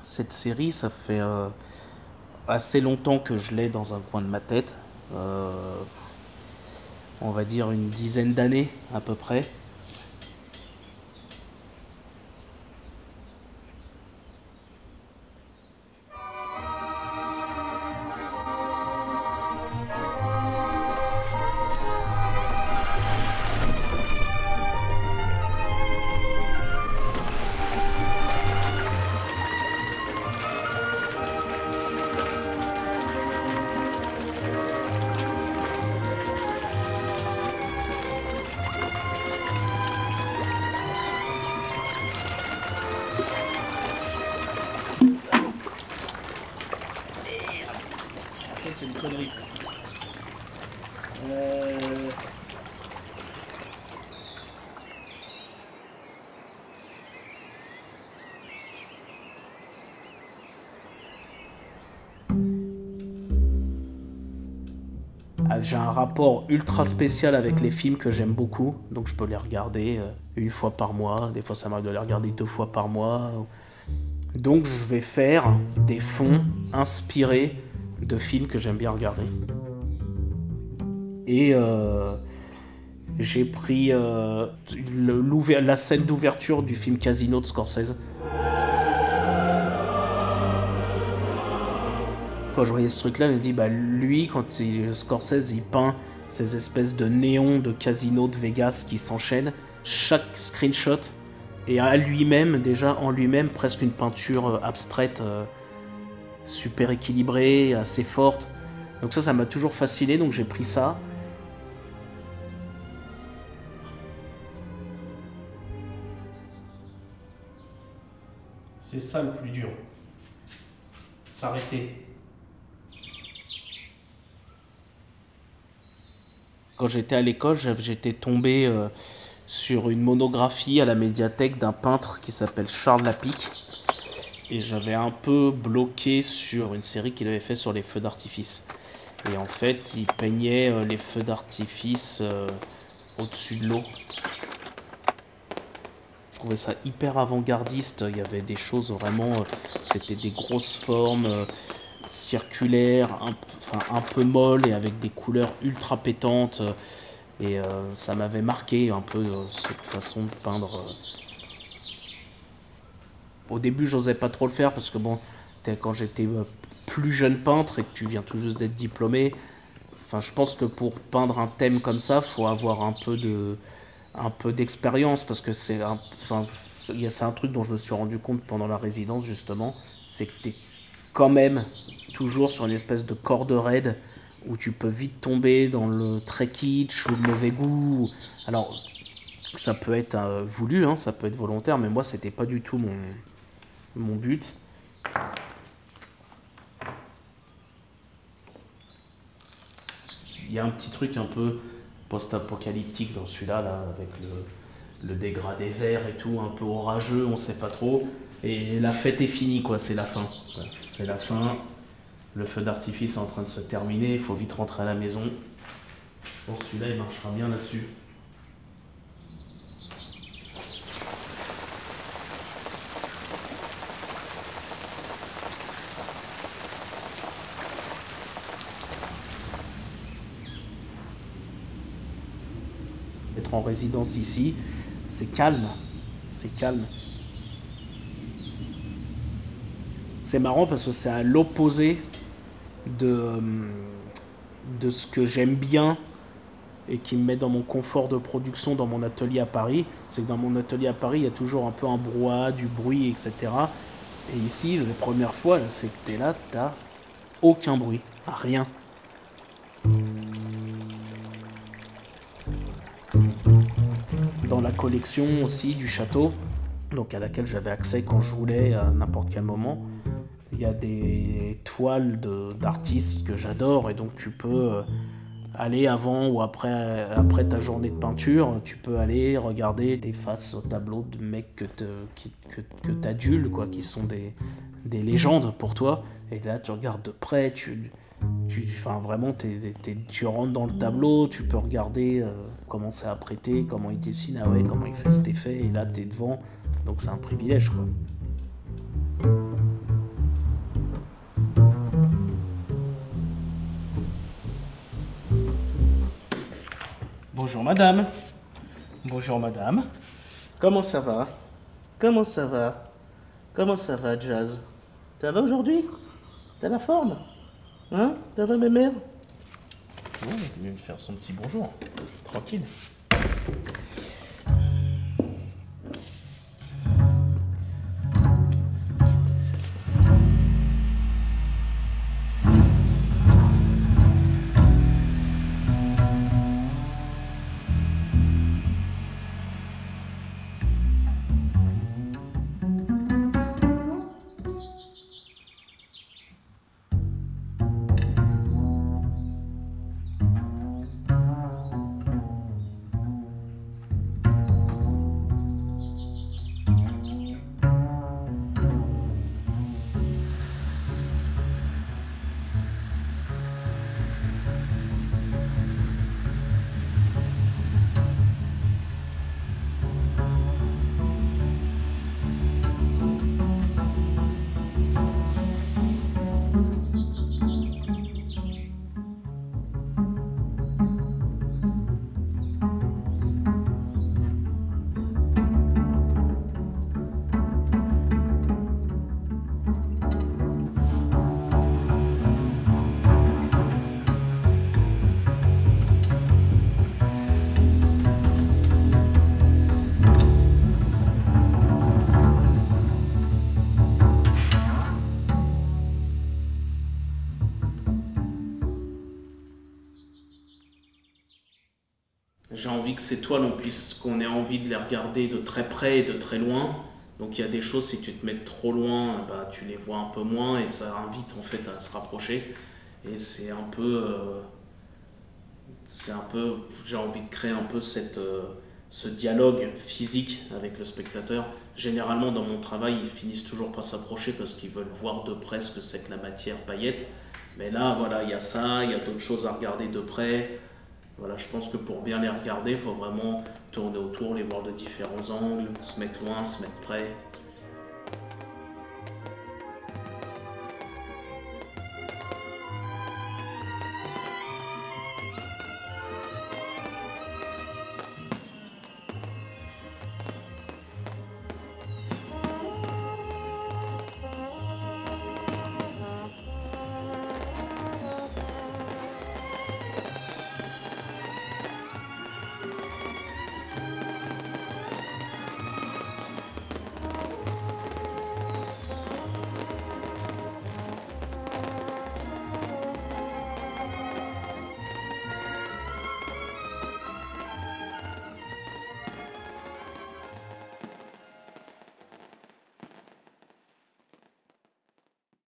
Cette série, ça fait assez longtemps que je l'ai dans un coin de ma tête. On va dire une dizaine d'années à peu près. Ah, ça, c'est une connerie. Euh, J'ai un rapport ultra spécial avec les films que j'aime beaucoup, donc je peux les regarder une fois par mois. Des fois, ça m'arrive de les regarder 2 fois par mois. Donc, je vais faire des fonds inspirés de films que j'aime bien regarder. Et j'ai pris la scène d'ouverture du film Casino de Scorsese. Quand je voyais ce truc-là, je me dis, bah lui, Scorsese, il peint ces espèces de néons de casino de Vegas qui s'enchaînent, chaque screenshot est à lui-même, déjà en lui-même, presque une peinture abstraite, super équilibrée, assez forte. Donc ça m'a toujours fasciné, donc j'ai pris ça. C'est ça le plus dur. S'arrêter. Quand j'étais à l'école, j'étais tombé sur une monographie à la médiathèque d'un peintre qui s'appelle Charles Lapique. Et j'avais un peu bloqué sur une série qu'il avait fait sur les feux d'artifice. Et en fait, il peignait les feux d'artifice au-dessus de l'eau. Je trouvais ça hyper avant-gardiste. Il y avait des choses vraiment... c'était des grosses formes circulaires, un peu molles et avec des couleurs ultra pétantes. Et ça m'avait marqué un peu cette façon de peindre. Au début, j'osais pas trop le faire parce que bon, quand j'étais plus jeune peintre et que tu viens tout juste d'être diplômé, enfin, je pense que pour peindre un thème comme ça, faut avoir un peu d'expérience parce que c'est un truc dont je me suis rendu compte pendant la résidence justement, c'est que tu es quand même toujours sur une espèce de corde raide où tu peux vite tomber dans le très kitsch ou le mauvais goût. Alors, ça peut être voulu, hein, ça peut être volontaire, mais moi, c'était pas du tout mon but. Il y a un petit truc un peu post-apocalyptique dans celui-là, là, avec le dégradé vert et tout, un peu orageux, on sait pas trop. Et la fête est finie, quoi, c'est la fin. Ouais, c'est la fin. Le feu d'artifice est en train de se terminer, il faut vite rentrer à la maison. Je pense que celui-là, il marchera bien là-dessus. Être en résidence ici, c'est calme. C'est calme. C'est marrant parce que c'est à l'opposé de, de ce que j'aime bien et qui me met dans mon confort de production dans mon atelier à Paris. C'est que dans mon atelier à Paris, il y a toujours un peu un brouhaha, du bruit, etc. Et ici, la première fois, c'est que t'es là, t'as aucun bruit, rien. Dans la collection aussi du château, donc à laquelle j'avais accès quand je voulais à n'importe quel moment, il y a des toiles d'artistes que j'adore et donc tu peux aller avant ou après ta journée de peinture, tu peux aller regarder des faces au tableau de mecs que t'adules, quoi, qui sont des légendes pour toi. Et là, tu regardes de près, vraiment, tu rentres dans le tableau, tu peux regarder comment c'est apprêté, comment il dessine, ah ouais, comment il fait cet effet, et là, t'es devant. Donc c'est un privilège, quoi. Bonjour madame. Bonjour madame. Comment ça va? Comment ça va? Comment ça va, Jazz? Ça va aujourd'hui? T'as la forme? Hein? Ça va, mémère? Oh, il vient de faire son petit bonjour. Tranquille. J'ai envie que ces toiles, qu'on ait envie de les regarder de très près et de très loin. Donc il y a des choses, si tu te mets trop loin, bah, tu les vois un peu moins et ça invite en fait à se rapprocher. Et j'ai envie de créer un peu ce dialogue physique avec le spectateur. Généralement dans mon travail, ils finissent toujours par s'approcher parce qu'ils veulent voir de près ce que c'est que la matière paillette. Mais là, voilà, il y a ça, il y a d'autres choses à regarder de près. Voilà, je pense que pour bien les regarder, il faut vraiment tourner autour, les voir de différents angles, se mettre loin, se mettre près.